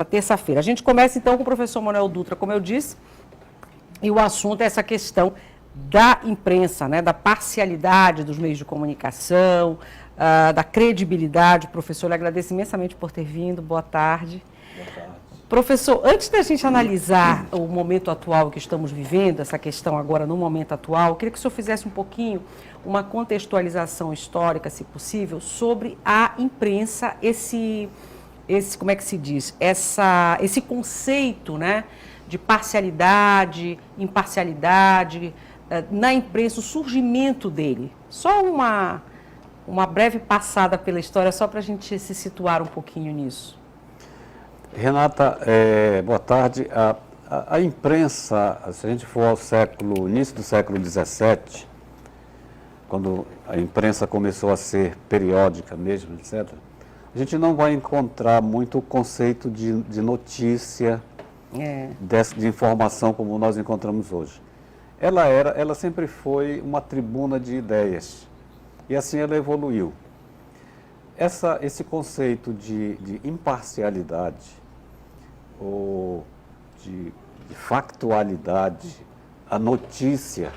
terça-feira. A gente começa então com o professor Manuel Dutra, como eu disse, e o assunto é essa questão da imprensa, né, da parcialidade dos meios de comunicação, da credibilidade. Professor, eu agradeço imensamente por ter vindo. Boa tarde. Boa tarde. Professor, antes da gente analisar o momento atual que estamos vivendo, essa questão agora no momento atual, eu queria que o senhor fizesse um pouquinho uma contextualização histórica, se possível, sobre a imprensa, como é que se diz? Esse conceito, né, de parcialidade, imparcialidade, na imprensa, o surgimento dele. Só uma breve passada pela história, só para a gente se situar um pouquinho nisso. Renata, boa tarde. A imprensa, se a gente for ao início do século XVII, quando a imprensa começou a ser periódica mesmo, etc., a gente não vai encontrar muito o conceito de notícia, de informação como nós encontramos hoje. Ela sempre foi uma tribuna de ideias, e assim ela evoluiu. Esse conceito de imparcialidade, ou de factualidade, a notícia,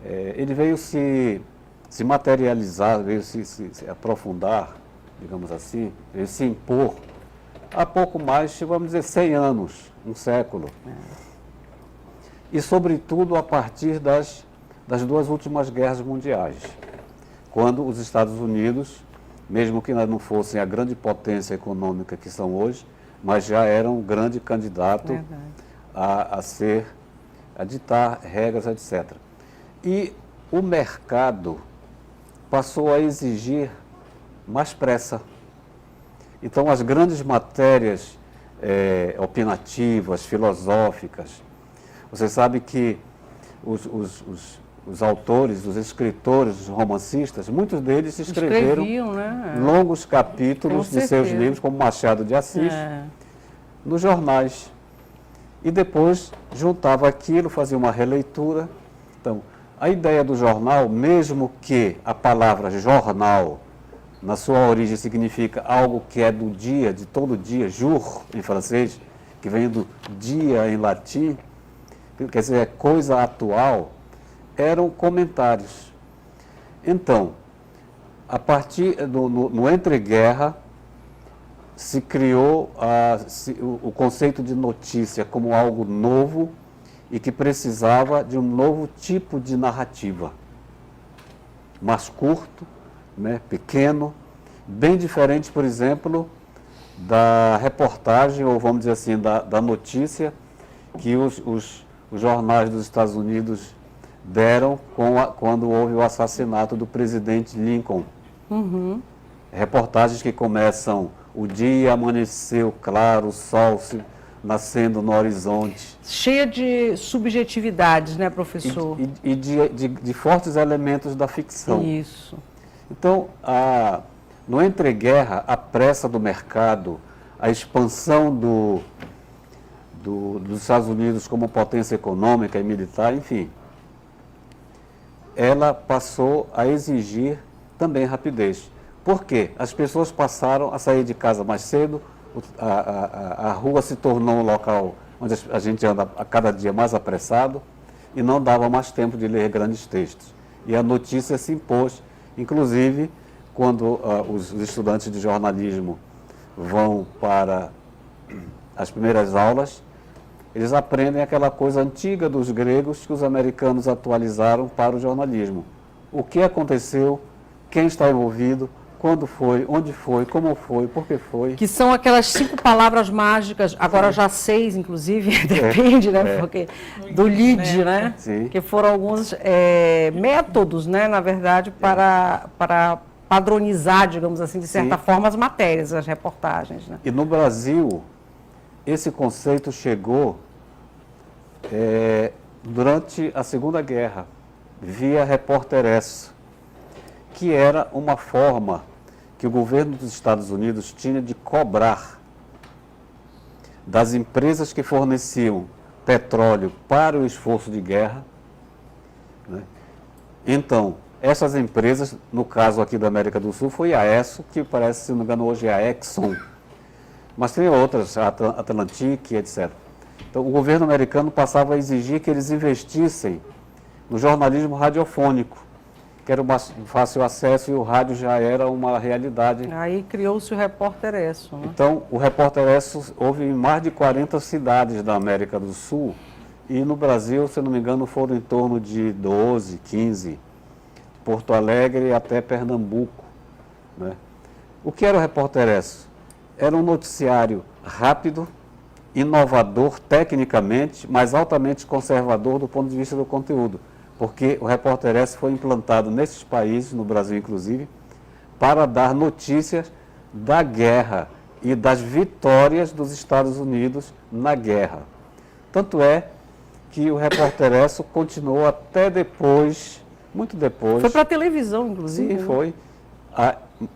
ele veio se materializar, veio se aprofundar, digamos assim, veio se impor há pouco mais, vamos dizer, 100 anos, um século. E, sobretudo, a partir das duas últimas guerras mundiais, quando os Estados Unidos, mesmo que não fossem a grande potência econômica que são hoje, mas já eram um grande candidato a ditar regras, etc. E o mercado passou a exigir mais pressa. Então, as grandes matérias opinativas, filosóficas, você sabe que os autores, os escritores, os romancistas, muitos deles escreveram longos capítulos de seus livros, como Machado de Assis, nos jornais. E depois juntava aquilo, fazia uma releitura. Então, a ideia do jornal, mesmo que a palavra jornal, na sua origem, significa algo que é do dia, de todo dia, jour, em francês, que vem do dia em latim, quer dizer, é coisa atual, eram comentários. Então, a partir no entreguerra, se criou o conceito de notícia como algo novo e que precisava de um novo tipo de narrativa. Mais curto, né, pequeno, bem diferente, por exemplo, da reportagem, ou vamos dizer assim, da notícia que os jornais dos Estados Unidos deram quando houve o assassinato do presidente Lincoln. Reportagens que começam: o dia amanheceu claro, o sol nascendo no horizonte. Cheia de subjetividades, né, professor? E de fortes elementos da ficção. Isso. Então, no entreguerra, a pressa do mercado, a expansão dos Estados Unidos como potência econômica e militar, enfim, ela passou a exigir também rapidez. Por quê? As pessoas passaram a sair de casa mais cedo, a rua se tornou um local onde a gente anda a cada dia mais apressado e não dava mais tempo de ler grandes textos. E a notícia se impôs, inclusive quando os estudantes de jornalismo vão para as primeiras aulas, eles aprendem aquela coisa antiga dos gregos que os americanos atualizaram para o jornalismo. O que aconteceu, quem está envolvido, quando foi, onde foi, como foi, por que foi. Que são aquelas 5 palavras mágicas, agora já 6, inclusive, depende, né? Porque, do lead, né? Sim. Que foram alguns métodos, né, na verdade, para padronizar, digamos assim, de certa forma, as matérias, as reportagens. Né? E no Brasil, esse conceito chegou durante a Segunda Guerra, via Repórter Expresso, que era uma forma que o governo dos Estados Unidos tinha de cobrar das empresas que forneciam petróleo para o esforço de guerra, né? Então, essas empresas, no caso aqui da América do Sul, foi a Esso, que parece, se não me engano, hoje é a Exxon, mas tem outras, a Atlantic, etc. Então, o governo americano passava a exigir que eles investissem no jornalismo radiofônico, que era um fácil acesso e o rádio já era uma realidade. Aí criou-se o Repórter Esso, né? Então, o Repórter Esso houve em mais de 40 cidades da América do Sul e no Brasil, se não me engano, foram em torno de 12, 15, Porto Alegre até Pernambuco, né? O que era o Repórter Esso? Era um noticiário rápido, inovador tecnicamente, mas altamente conservador do ponto de vista do conteúdo, porque o Repórter Esso foi implantado nesses países, no Brasil inclusive, para dar notícias da guerra e das vitórias dos Estados Unidos na guerra. Tanto é que o Repórter Esso continuou até depois, muito depois. Foi para a televisão, inclusive. Sim, foi.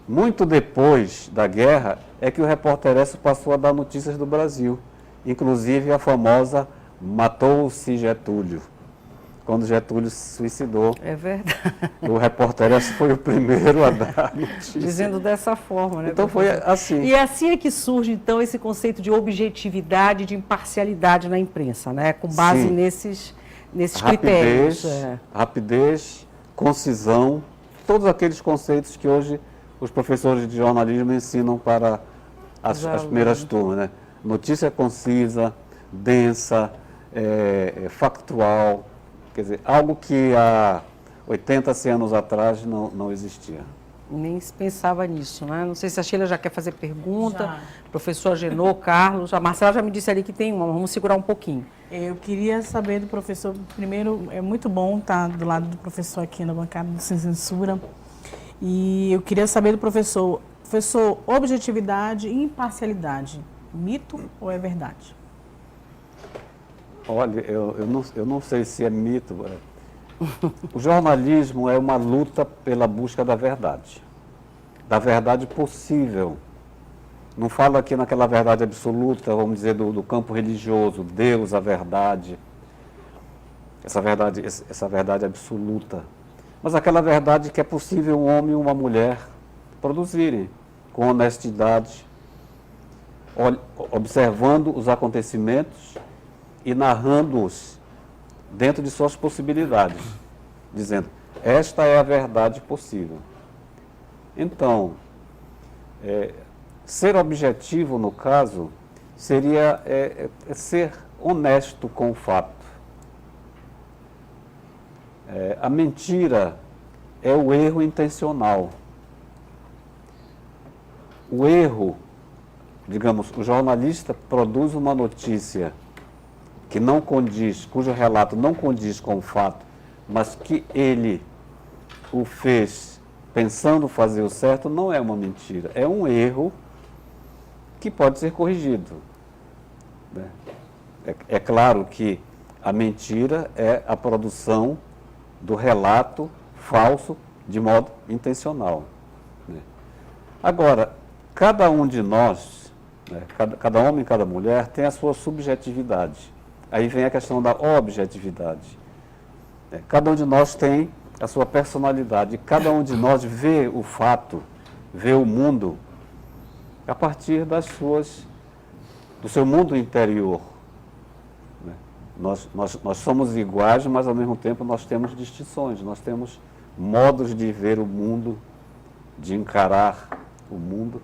Muito depois da guerra é que o Repórter Esso passou a dar notícias do Brasil, inclusive a famosa matou-se Getúlio, quando Getúlio se suicidou. É verdade. O Repórter Esso foi o primeiro a dar notícia. Dizendo dessa forma, né? Então foi assim. E assim é que surge, então, esse conceito de objetividade, de imparcialidade na imprensa, né? Com base Sim. nesses critérios. Rapidez, concisão, todos aqueles conceitos que hoje os professores de jornalismo ensinam para as primeiras turmas, né? Notícia concisa, densa, factual, quer dizer, algo que há 80, 100 anos atrás não existia. Nem se pensava nisso, né? Não sei se a Sheila já quer fazer pergunta. Já. Professor Agenor, Carlos, a Marcela já me disse ali que tem uma, vamos segurar um pouquinho. Eu queria saber do professor, primeiro, é muito bom estar do lado do professor aqui na bancada do Sem Censura. E eu queria saber do professor, objetividade e imparcialidade, mito ou é verdade? Olha, eu não sei se é mito. O jornalismo é uma luta pela busca da verdade possível. Não falo aqui naquela verdade absoluta, vamos dizer, do campo religioso, Deus, a verdade, essa verdade absoluta. Mas aquela verdade que é possível um homem e uma mulher produzirem com honestidade, observando os acontecimentos e narrando-os dentro de suas possibilidades, dizendo, esta é a verdade possível. Então, ser objetivo, no caso, seria ser honesto com o fato. A mentira é o erro intencional. O erro, digamos, o jornalista produz uma notícia que não condiz, cujo relato não condiz com o fato, mas que ele o fez pensando fazer o certo, não é uma mentira, é um erro que pode ser corrigido. Né? É claro que a mentira é a produção do relato falso de modo intencional. Né? Agora, cada um de nós, né, cada homem e cada mulher tem a sua subjetividade. Aí vem a questão da objetividade. Cada um de nós tem a sua personalidade. Cada um de nós vê o fato, vê o mundo a partir do seu mundo interior. Né? Nós somos iguais, mas ao mesmo tempo nós temos distinções, nós temos modos de ver o mundo, de encarar o mundo.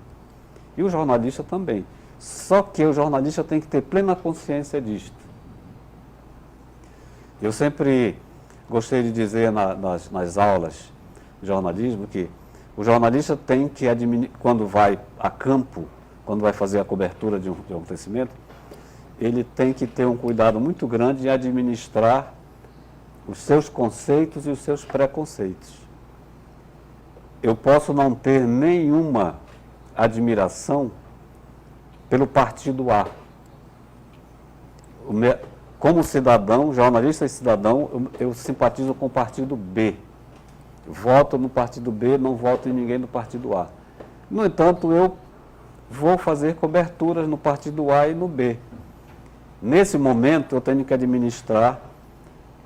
E o jornalista também. Só que o jornalista tem que ter plena consciência disto. Eu sempre gostei de dizer nas aulas de jornalismo que o jornalista tem que, quando vai a campo, quando vai fazer a cobertura de um acontecimento, ele tem que ter um cuidado muito grande em administrar os seus conceitos e os seus preconceitos. Eu posso não ter nenhuma admiração pelo partido A. Como cidadão, jornalista e cidadão, eu simpatizo com o partido B. Voto no partido B, não voto em ninguém do partido A. No entanto, eu vou fazer coberturas no partido A e no B. Nesse momento, eu tenho que administrar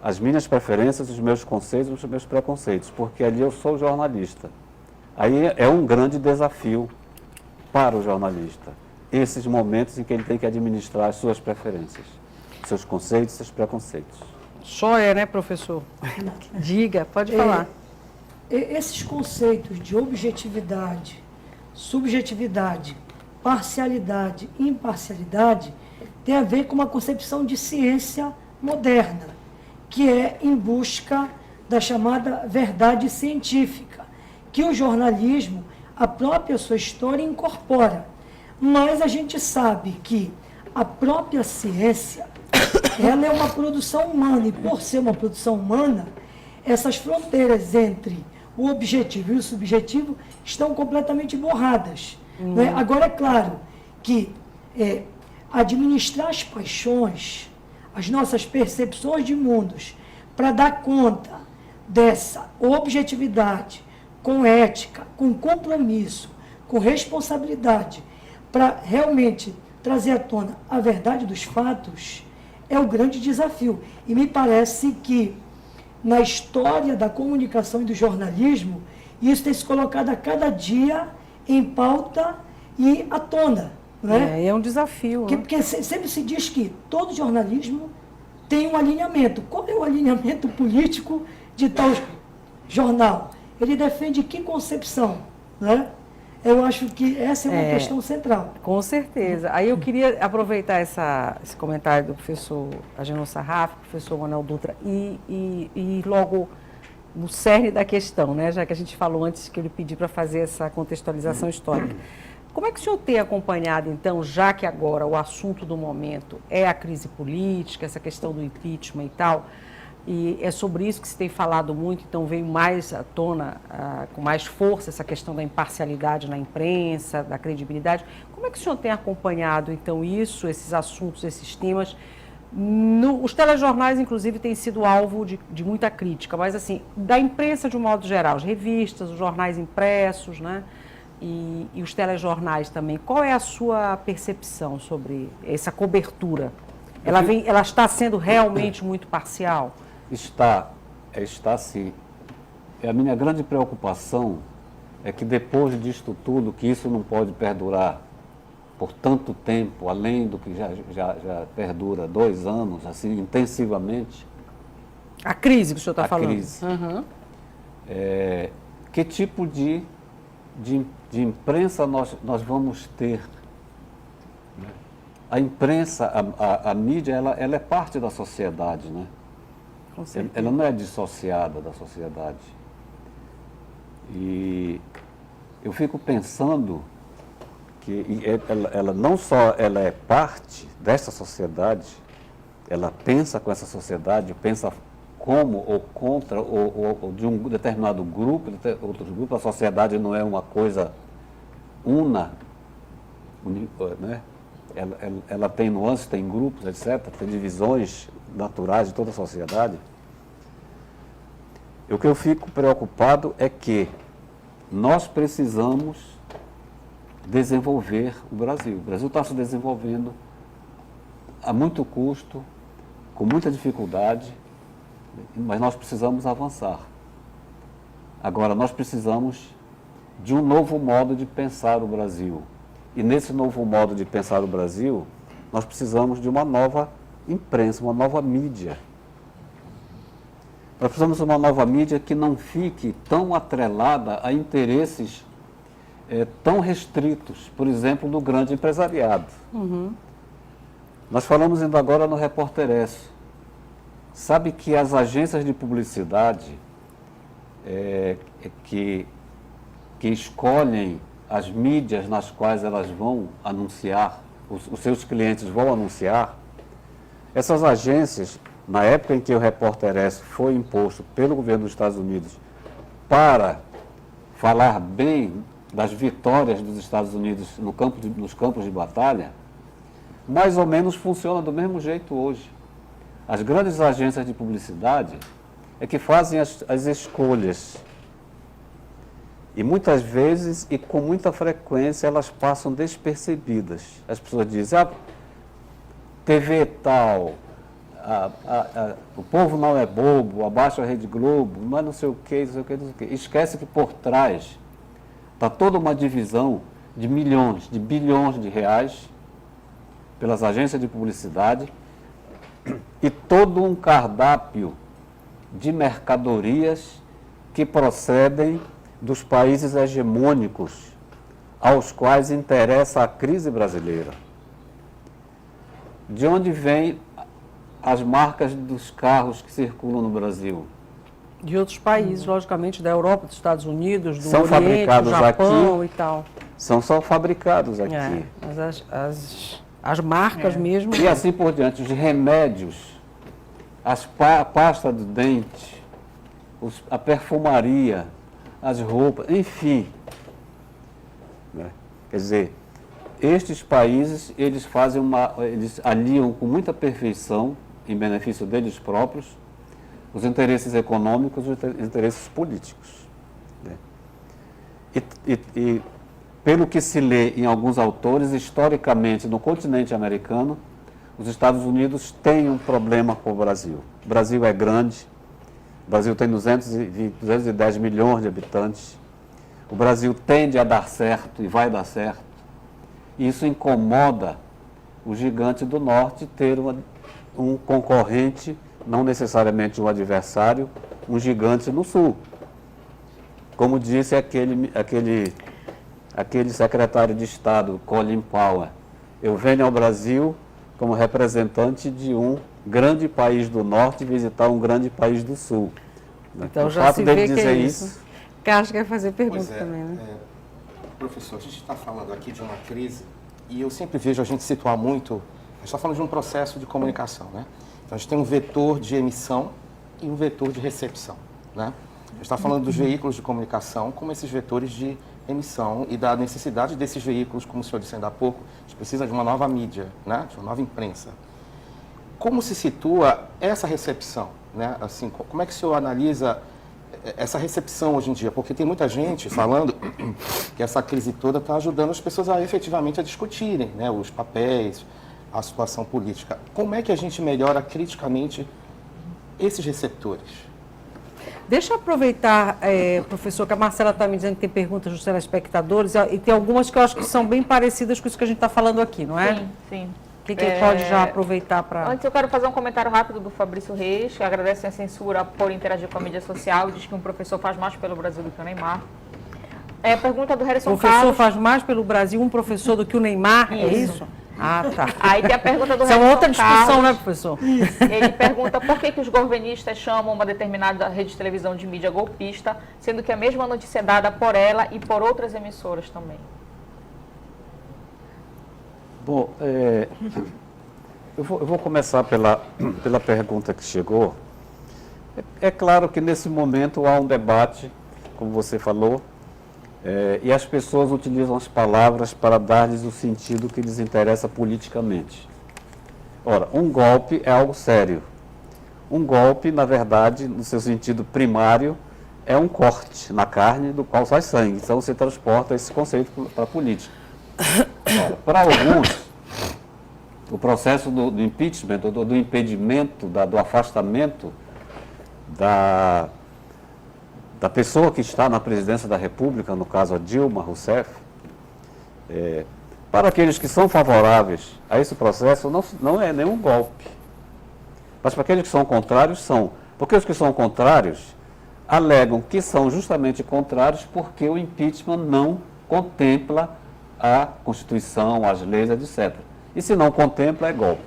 as minhas preferências, os meus conceitos, os meus preconceitos, porque ali eu sou jornalista. Aí é um grande desafio para o jornalista. esses momentos em que ele tem que administrar as suas preferências, seus conceitos, seus preconceitos. Só é, né, professor? Diga, pode falar. Esses conceitos de objetividade, subjetividade, parcialidade e imparcialidade têm a ver com uma concepção de ciência moderna, que é em busca da chamada verdade científica, que o jornalismo, a própria sua história, incorpora. Mas a gente sabe que a própria ciência, ela é uma produção humana, e por ser uma produção humana, essas fronteiras entre o objetivo e o subjetivo estão completamente borradas. Né? Agora, é claro que administrar as paixões, as nossas percepções de mundos, para dar conta dessa objetividade, com ética, com compromisso, com responsabilidade, para realmente trazer à tona a verdade dos fatos, é o grande desafio. E me parece que, na história da comunicação e do jornalismo, isso tem se colocado a cada dia em pauta e à tona. Né? É um desafio. Porque sempre se diz que todo jornalismo tem um alinhamento. Qual é o alinhamento político de tal jornal? Ele defende que concepção? Né? Eu acho que essa é uma questão central. Com certeza. Aí eu queria aproveitar esse comentário do professor Agenor Sarraf, professor Manuel Dutra, e logo no cerne da questão, né? Já que a gente falou antes que ele pediu para fazer essa contextualização histórica. Como é que o senhor tem acompanhado, então, já que agora o assunto do momento é a crise política, essa questão do impeachment e tal, e é sobre isso que se tem falado muito, então veio mais à tona, com mais força, essa questão da imparcialidade na imprensa, da credibilidade. Como é que o senhor tem acompanhado, então, isso, esses assuntos, esses temas? Os telejornais, inclusive, têm sido alvo de muita crítica, mas, assim, da imprensa de um modo geral, as revistas, os jornais impressos, né? E os telejornais também. Qual é a sua percepção sobre essa cobertura? Ela está sendo realmente muito parcial? Está sim. A minha grande preocupação é que depois disto tudo, que isso não pode perdurar por tanto tempo, além do que já perdura 2 anos, assim, intensivamente. A crise que o senhor está falando. A crise. Uhum. Que tipo de imprensa nós vamos ter? A imprensa, a mídia, ela é parte da sociedade, né? Com certeza. Ela não é dissociada da sociedade. E eu fico pensando que ela não só ela é parte dessa sociedade, ela pensa com essa sociedade, pensa como ou contra ou de um determinado grupo, de outros grupos. A sociedade não é uma coisa una, né? Ela tem nuances, tem grupos, etc., tem divisões naturais de toda a sociedade. O que eu fico preocupado é que nós precisamos desenvolver o Brasil. O Brasil está se desenvolvendo a muito custo, com muita dificuldade, mas nós precisamos avançar. Agora, nós precisamos de um novo modo de pensar o Brasil. E nesse novo modo de pensar o Brasil, nós precisamos de uma nova imprensa, uma nova mídia. Nós precisamos de uma nova mídia que não fique tão atrelada a interesses tão restritos, por exemplo, do grande empresariado. Uhum. Nós falamos ainda agora no Repórter Esso. Sabe que as agências de publicidade que escolhem as mídias nas quais elas vão anunciar, os seus clientes vão anunciar, essas agências, na época em que o Repórter Esso foi imposto pelo governo dos Estados Unidos para falar bem das vitórias dos Estados Unidos nos campos de batalha, mais ou menos funciona do mesmo jeito hoje. As grandes agências de publicidade é que fazem as escolhas. E muitas vezes, e com muita frequência, elas passam despercebidas. As pessoas dizem, TV tal, o povo não é bobo, abaixa a Rede Globo, mas não sei o que, não sei o que, não sei o que. Esquece que por trás está toda uma divisão de milhões, de bilhões de reais pelas agências de publicidade e todo um cardápio de mercadorias que procedem dos países hegemônicos aos quais interessa a crise brasileira. De onde vêm as marcas dos carros que circulam no Brasil? De outros países, logicamente, da Europa, dos Estados Unidos, do São Oriente, fabricados do Japão aqui. e tal. São só fabricados aqui. Mas as marcas mesmo... E assim por diante, os remédios, a pasta do dente, a perfumaria, as roupas, enfim. Né? Quer dizer, estes países, eles aliam com muita perfeição, em benefício deles próprios, os interesses econômicos e os interesses políticos. Né? E pelo que se lê em alguns autores, historicamente, no continente americano, os Estados Unidos têm um problema com o Brasil. O Brasil é grande, o Brasil tem 210 milhões de habitantes, o Brasil tende a dar certo e vai dar certo. E isso incomoda o gigante do norte ter um concorrente, não necessariamente um adversário, um gigante no sul. Como disse aquele secretário de Estado, Colin Powell, eu venho ao Brasil como representante de um grande país do norte visitar um grande país do sul. Então o já fato se dele vê que dizer é isso. isso. Carlos quer fazer pergunta Pois é, também, né? Professor, a gente está falando aqui de uma crise e eu sempre vejo a gente situar muito, a gente está falando de um processo de comunicação, né? Então a gente tem um vetor de emissão e um vetor de recepção, né? A gente está falando dos veículos de comunicação como esses vetores de emissão e da necessidade desses veículos, como o senhor disse ainda há pouco, a gente precisa de uma nova mídia, né? De uma nova imprensa. Como se situa essa recepção, né? Assim, como é que o senhor analisa essa recepção hoje em dia? Porque tem muita gente falando que essa crise toda está ajudando as pessoas a efetivamente a discutirem, né? Os papéis, a situação política. Como é que a gente melhora criticamente esses receptores? Deixa eu aproveitar, professor, que a Marcela está me dizendo que tem perguntas dos telespectadores e tem algumas que eu acho que são bem parecidas com isso que a gente está falando aqui, não é? Sim, sim. O que pode já aproveitar para... Antes eu quero fazer um comentário rápido do Fabrício Reis, que agradece a censura por interagir com a mídia social e diz que um professor faz mais pelo Brasil do que o Neymar. Pergunta do Harrison O professor Carlos. faz mais pelo Brasil um professor do que o Neymar, é isso? Ah, tá. Aí tem a pergunta do Isso é Harrison uma outra discussão, Carlos. né, professor? Ele pergunta por que os governistas chamam uma determinada rede de televisão de mídia golpista, sendo que a mesma notícia é dada por ela e por outras emissoras também. Bom, eu vou começar pela pergunta que chegou. É claro que nesse momento há um debate, como você falou, e as pessoas utilizam as palavras para dar-lhes o sentido que lhes interessa politicamente. Ora, um golpe é algo sério. Um golpe, na verdade, no seu sentido primário, é um corte na carne do qual sai sangue. Então você transporta esse conceito para a política. Ora, para alguns, o processo do impeachment, do impedimento, do afastamento da pessoa que está na presidência da República, no caso a Dilma Rousseff, para aqueles que são favoráveis a esse processo, não é nenhum golpe. Mas para aqueles que são contrários, são. Porque os que são contrários alegam que são justamente contrários porque o impeachment não contempla a Constituição, as leis, etc. E se não contempla, é golpe.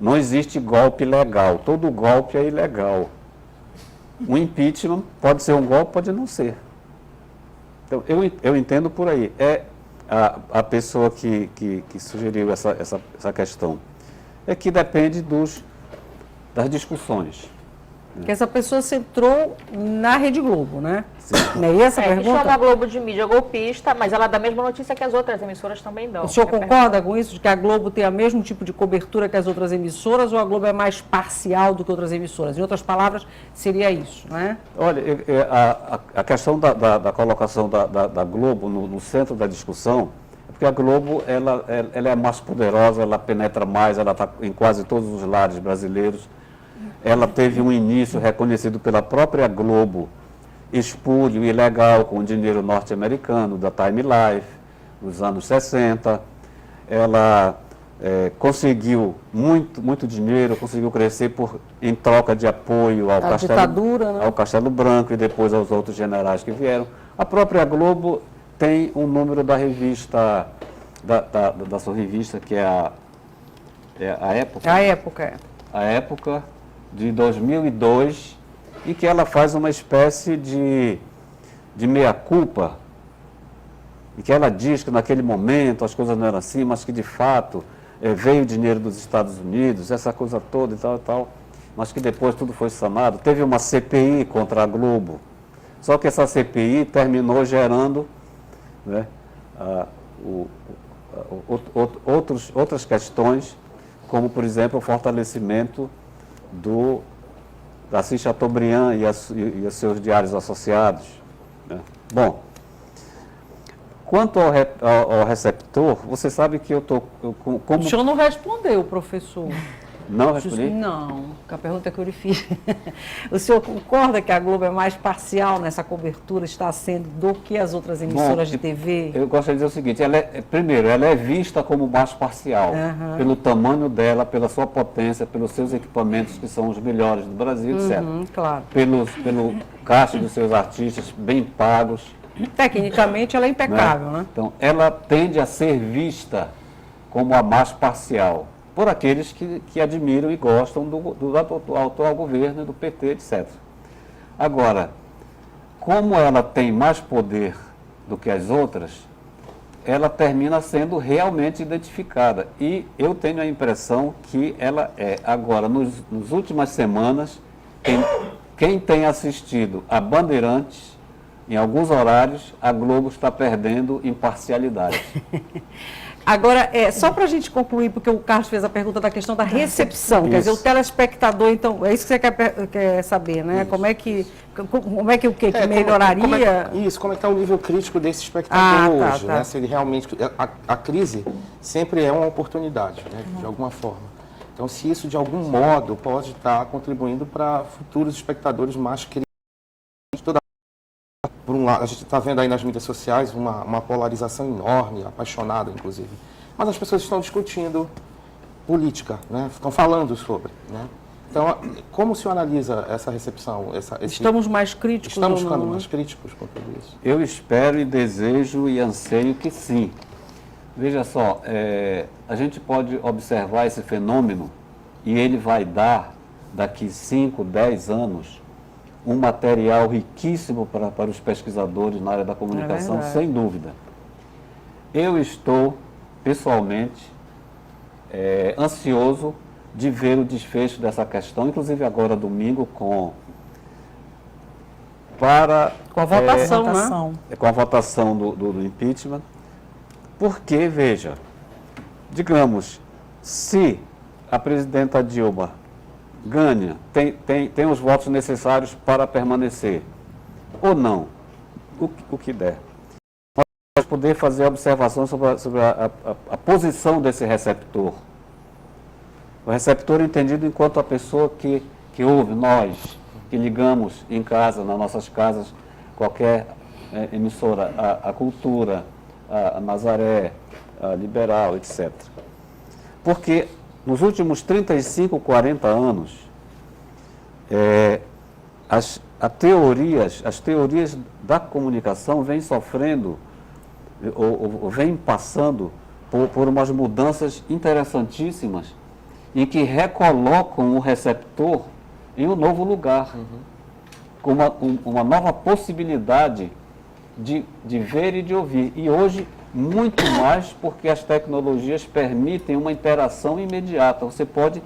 Não existe golpe legal. Todo golpe é ilegal. O impeachment pode ser um golpe, pode não ser. Então, eu entendo por aí. A pessoa que sugeriu essa questão. É que depende das discussões. Que essa pessoa centrou na Rede Globo, né? Sim. Não é essa a Que pergunta? chama a Globo de mídia golpista, mas ela dá a mesma notícia que as outras emissoras também dão. O senhor concorda com isso, de que a Globo tem o mesmo tipo de cobertura que as outras emissoras, ou a Globo é mais parcial do que outras emissoras? Em outras palavras, seria isso, né? Olha, a questão da colocação da Globo no centro da discussão, é porque a Globo ela é mais poderosa, ela penetra mais, ela está em quase todos os lares brasileiros. Ela teve um início reconhecido pela própria Globo espúrio ilegal com dinheiro norte-americano da Time Life, nos anos 60. Ela conseguiu muito dinheiro, conseguiu crescer em troca de apoio ao ditadura, né? ao Castelo Branco e depois aos outros generais que vieram. A própria Globo tem um número da revista, da sua revista, que é a Época. A Época. A Época, de 2002, e que ela faz uma espécie de meia-culpa, e que ela diz que naquele momento as coisas não eram assim, mas que de fato veio dinheiro dos Estados Unidos, essa coisa toda e tal, mas que depois tudo foi sanado. Teve uma CPI contra a Globo, só que essa CPI terminou gerando, né, outras questões, como, por exemplo, o fortalecimento do Assis Chateaubriand e os seus diários associados, né? Bom, quanto ao receptor, você sabe que eu estou... O senhor não respondeu, professor. Não respondi? Não, a pergunta que eu lhe fiz. O senhor concorda que a Globo é mais parcial nessa cobertura, está sendo, do que as outras emissoras de TV? Eu gostaria de dizer o seguinte, primeiro, ela é vista como mais parcial, pelo tamanho dela, pela sua potência, pelos seus equipamentos, que são os melhores do Brasil, etc. Claro. Pelo caixa dos seus artistas, bem pagos. Tecnicamente ela é impecável, né? Então, ela tende a ser vista como a mais parcial, por aqueles que admiram e gostam do atual governo, do PT, etc. Agora, como ela tem mais poder do que as outras, ela termina sendo realmente identificada. E eu tenho a impressão que ela é, agora, nas últimas semanas, quem tem assistido a Bandeirantes, em alguns horários, a Globo está perdendo imparcialidade. Agora, só para a gente concluir, porque o Carlos fez a pergunta da questão da recepção, Isso. quer dizer, o telespectador, então, é isso que você quer saber, né? Isso. Como é que que melhoraria? Como é que está o nível crítico desse espectador hoje, tá. né? Se ele realmente... A crise sempre é uma oportunidade, né? De alguma forma. Então, se isso, de algum modo, pode estar contribuindo para futuros espectadores mais críticos. Por um lado, a gente está vendo aí nas mídias sociais uma polarização enorme, apaixonada, inclusive. Mas as pessoas estão discutindo política, né? Estão falando sobre, né? Então, como o senhor analisa essa recepção? Estamos mais críticos? Estamos ficando mais críticos com tudo isso? Eu espero e desejo e anseio que sim. Veja só, a gente pode observar esse fenômeno e ele vai dar, daqui 5, 10 anos, um material riquíssimo para os pesquisadores na área da comunicação, sem dúvida. Eu estou, pessoalmente, ansioso de ver o desfecho dessa questão, inclusive agora, domingo, com a votação, né? Com a votação do impeachment. Porque, veja, digamos, se a presidenta Dilma ganha, tem os votos necessários para permanecer, ou não, o que der. Nós vamos poder fazer observações sobre a posição desse receptor. O receptor entendido enquanto a pessoa que ouve, nós, que ligamos em casa, nas nossas casas, qualquer emissora, a Cultura, a Nazaré, a Liberal, etc. Porque nos últimos 35, 40 anos, as teorias da comunicação vêm sofrendo, ou vêm passando por umas mudanças interessantíssimas e que recolocam o receptor em um novo lugar, com uma nova possibilidade de ver e de ouvir. E hoje, muito mais, porque as tecnologias permitem uma interação imediata. Você pode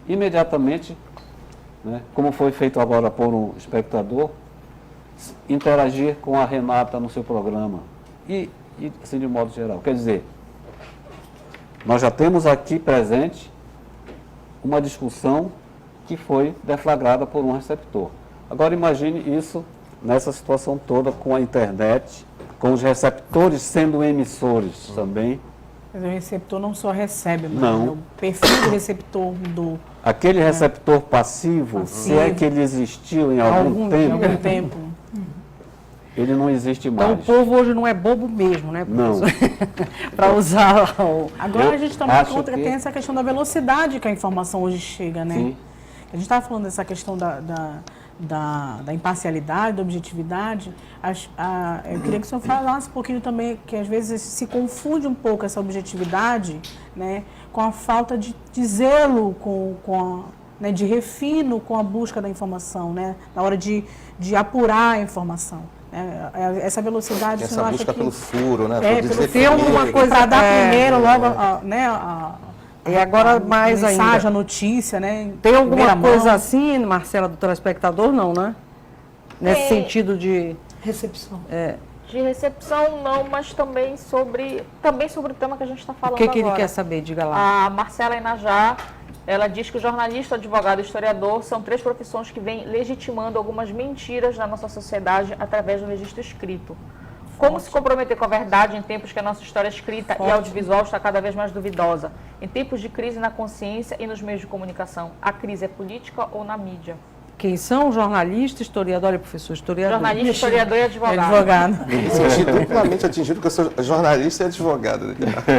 imediatamente, né, como foi feito agora por um espectador, interagir com a Renata no seu programa. E assim, de modo geral. Quer dizer, nós já temos aqui presente uma discussão que foi deflagrada por um receptor. Agora imagine isso nessa situação toda com a internet, com os receptores sendo emissores também. Mas o receptor não só recebe, mas não. O perfil do receptor mudou. Aquele receptor passivo, se é que ele existiu em algum tempo, Ele não existe Então mais. o povo hoje não é bobo mesmo, né, Não. para usar o... Agora Eu a gente também acho conta, que- tem essa questão da velocidade que a informação hoje chega, né? Sim. A gente estava falando dessa questão da imparcialidade, da objetividade. Eu queria que o senhor falasse um pouquinho também, que às vezes se confunde um pouco essa objetividade, né, com a falta de zelo, né, de refino com a busca da informação, né, na hora de apurar a informação. Né? Essa velocidade, o senhor Essa acha busca que... pelo furo, né? É, Por pelo dizer Tem alguma primeiro. coisa... Para dar É. primeiro, logo, né, E agora mais a mensagem, ainda. a notícia, né? em Tem alguma primeira coisa mão. assim, Marcela, do telespectador, não, né? Nesse Tem. sentido de... Recepção. De recepção, não, mas também sobre o tema que a gente está O falando que ele agora. quer saber? Diga lá. A Marcela Inajá, ela diz que o jornalista, advogado e historiador são 3 profissões que vêm legitimando algumas mentiras na nossa sociedade através do registro escrito. Como se comprometer com a verdade em tempos que a nossa história escrita e audiovisual está cada vez mais duvidosa? Em tempos de crise na consciência e nos meios de comunicação, a crise é política ou na mídia? Quem são? Jornalista, historiador, olha, professor, historiador. Jornalista, historiador e advogado. Advogado. Me senti duplamente atingido porque eu sou jornalista e advogado. Né?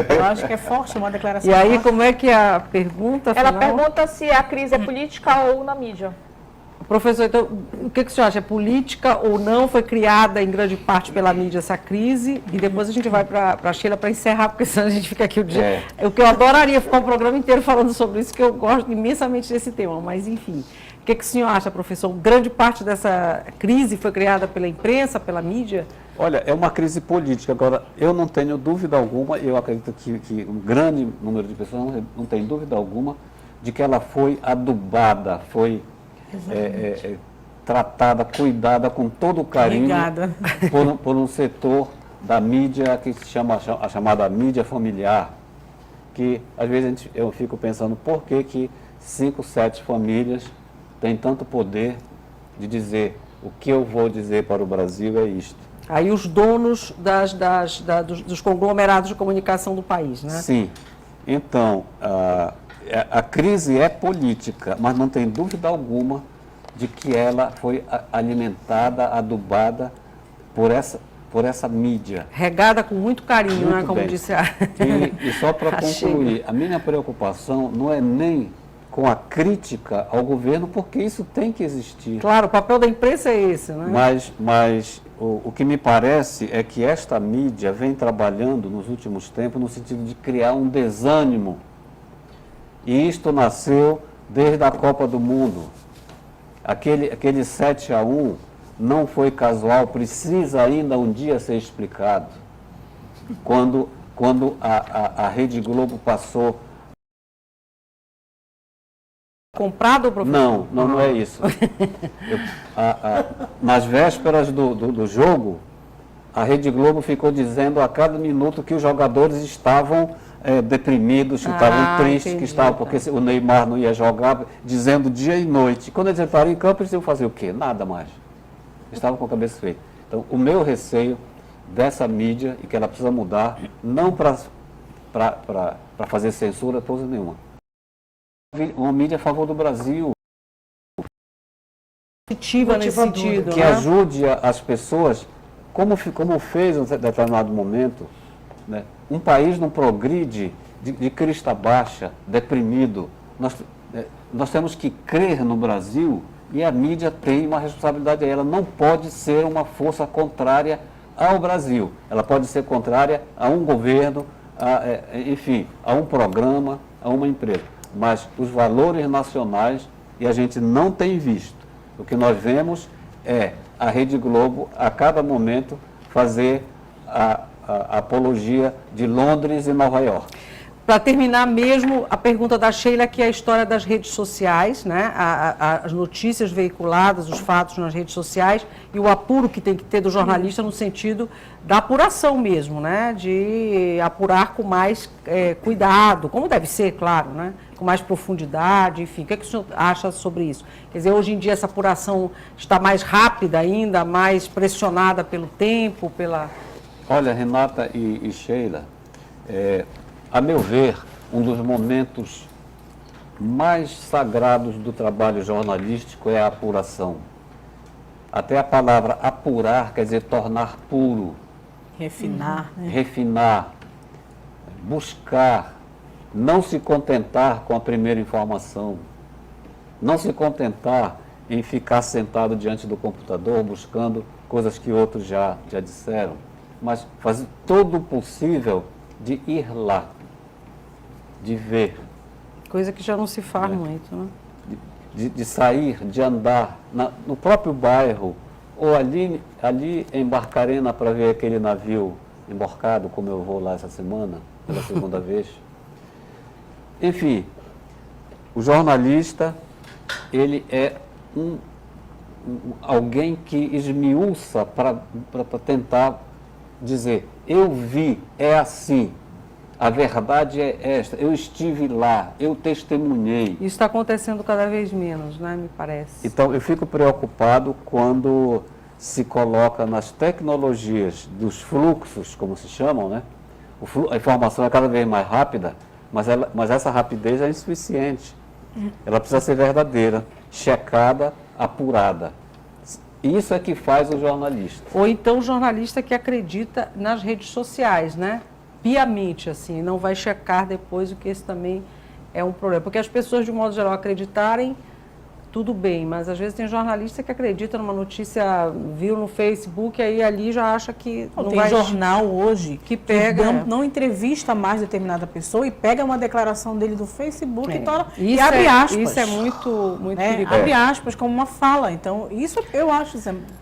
Eu acho que é forte uma declaração. E aí, forte. como é que é a pergunta Ela final? pergunta se a crise é política ou na mídia. Professor, então, o que o senhor acha? É política ou não? Foi criada em grande parte pela mídia essa crise? E depois a gente vai para a Sheila para encerrar, porque senão a gente fica aqui o dia... O que eu adoraria ficar um programa inteiro falando sobre isso, que eu gosto imensamente desse tema, mas enfim... O que o senhor acha, professor? Grande parte dessa crise foi criada pela imprensa, pela mídia? Olha, é uma crise política. Agora, eu não tenho dúvida alguma, eu acredito que um grande número de pessoas não tem dúvida alguma de que ela foi adubada, foi tratada, cuidada com todo o carinho Obrigada. por um setor da mídia que se chama a chamada mídia familiar, que às vezes eu fico pensando por que 5, 7 famílias têm tanto poder de dizer o que eu vou dizer para o Brasil é isto. Aí os donos dos conglomerados de comunicação do país, né? Sim. Então, a crise é política, mas não tem dúvida alguma de que ela foi alimentada, adubada por essa mídia. Regada com muito carinho, Muito né? Como bem. disse a... E só para a concluir, a minha preocupação não é nem com a crítica ao governo, porque isso tem que existir. Claro, o papel da imprensa é esse, né? Mas o que me parece é que esta mídia vem trabalhando nos últimos tempos no sentido de criar um desânimo. E isto nasceu desde a Copa do Mundo. Aquele 7-1 não foi casual, precisa ainda um dia ser explicado. Quando a Rede Globo passou... Comprado, professor? Não é isso. Nas vésperas do jogo, a Rede Globo ficou dizendo a cada minuto que os jogadores estavam deprimidos, que estavam tristes, entendi, que estavam, porque o Neymar não ia jogar, dizendo dia e noite. Quando eles entraram em campo, eles iam fazer o quê? Nada mais. Estavam com a cabeça feita. Então, o meu receio dessa mídia, e que ela precisa mudar, não para fazer censura, coisa nenhuma. Uma mídia a favor do Brasil, Positiva nesse Motivadora. sentido, que né? ajude as pessoas, como fez em determinado momento, né? Um país não progride de crista baixa, deprimido. Nós temos que crer no Brasil e a mídia tem uma responsabilidade aí. Ela não pode ser uma força contrária ao Brasil. Ela pode ser contrária a um governo, enfim, a um programa, a uma empresa. Mas os valores nacionais, e a gente não tem visto. O que nós vemos é a Rede Globo, a cada momento, fazer a apologia de Londres e Nova York. Para terminar mesmo, a pergunta da Sheila, que é a história das redes sociais, né? As notícias veiculadas, os fatos nas redes sociais e o apuro que tem que ter do jornalista no sentido da apuração mesmo, né? De apurar com mais cuidado, como deve ser, claro, né? Com mais profundidade, enfim. O que o senhor acha sobre isso? Quer dizer, hoje em dia essa apuração está mais rápida ainda, mais pressionada pelo tempo, pela... Olha, Renata e Sheila, a meu ver, um dos momentos mais sagrados do trabalho jornalístico é a apuração. Até a palavra apurar quer dizer tornar puro, Refinar, né? refinar, buscar, não se contentar com a primeira informação, não se contentar em ficar sentado diante do computador buscando coisas que outros já disseram, mas fazer todo o possível de ir lá, de ver, Coisa que já não se faz muito, né? de sair, de andar no próprio bairro, ou ali em Barcarena para ver aquele navio embarcado, como eu vou lá essa semana, pela segunda vez. Enfim, o jornalista, ele é alguém que esmiuça para tentar dizer, eu vi, é assim, a verdade é esta, eu estive lá, eu testemunhei. Isso está acontecendo cada vez menos, né, me parece. Então, eu fico preocupado quando se coloca nas tecnologias dos fluxos, como se chamam, né? A informação é cada vez mais rápida, mas essa rapidez é insuficiente. Ela precisa ser verdadeira, checada, apurada. Isso é que faz o jornalista. Ou então o jornalista que acredita nas redes sociais, né? Piamente, assim, não vai checar depois, o que esse também é um problema. Porque as pessoas, de um modo geral, acreditarem, tudo bem, mas às vezes tem jornalista que acredita numa notícia, viu no Facebook, aí ali já acha que não Tem vai... jornal hoje que pega, não entrevista mais determinada pessoa e pega uma declaração dele do Facebook e Isso abre aspas. Isso é muito perigoso. Abre aspas como uma fala. Então, isso eu acho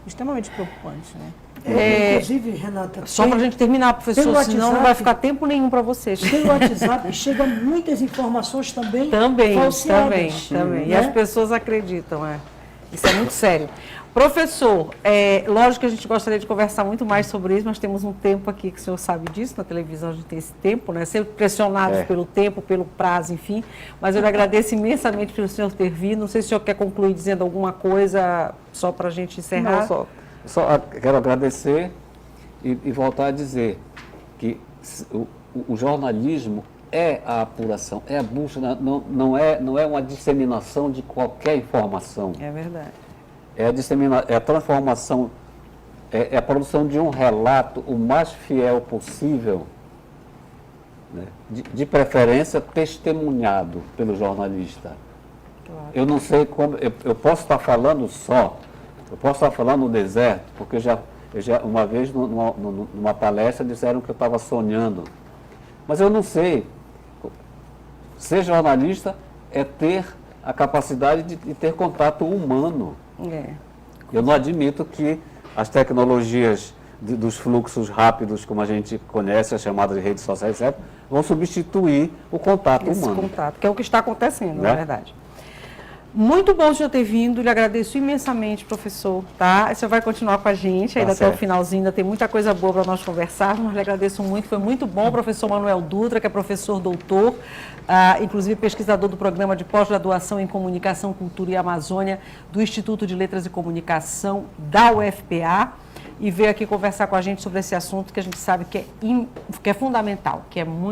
extremamente preocupante, né? Inclusive, Renata, Só para a gente terminar, professor, pelo senão não WhatsApp, vai ficar tempo nenhum para vocês. pelo WhatsApp chegam muitas informações também Também. falseadas. E né? as pessoas acreditam, Isso é muito sério. Professor, lógico que a gente gostaria de conversar muito mais sobre isso, mas temos um tempo aqui que o senhor sabe disso, na televisão a gente tem esse tempo, né? Sempre pressionados pelo tempo, pelo prazo, enfim. Mas eu lhe agradeço imensamente pelo senhor ter vindo. Não sei se o senhor quer concluir dizendo alguma coisa só para a gente encerrar. Não, só quero agradecer e voltar a dizer que o jornalismo é a apuração, é a busca, não é uma disseminação de qualquer informação. É verdade. É a transformação, é a produção de um relato o mais fiel possível, né? De preferência testemunhado pelo jornalista. Claro. Eu não sei como, eu posso estar falando eu posso estar falando no deserto, porque eu já uma vez numa palestra disseram que eu estava sonhando, mas eu não sei. Ser jornalista é ter a capacidade de ter contato humano. Eu não admito que as tecnologias dos fluxos rápidos, como a gente conhece, as chamadas de redes sociais, etc., vão substituir o contato humano. Esse contato, que é o que está acontecendo, na verdade. Muito bom o senhor ter vindo, lhe agradeço imensamente, professor, tá? O senhor vai continuar com a gente, ainda até o finalzinho, ainda tem muita coisa boa para nós conversarmos, mas lhe agradeço muito, foi muito bom. O professor Manuel Dutra, que é professor doutor, inclusive pesquisador do programa de pós-graduação em Comunicação, Cultura e Amazônia, do Instituto de Letras e Comunicação da UFPA, e veio aqui conversar com a gente sobre esse assunto que a gente sabe que é fundamental, que é muito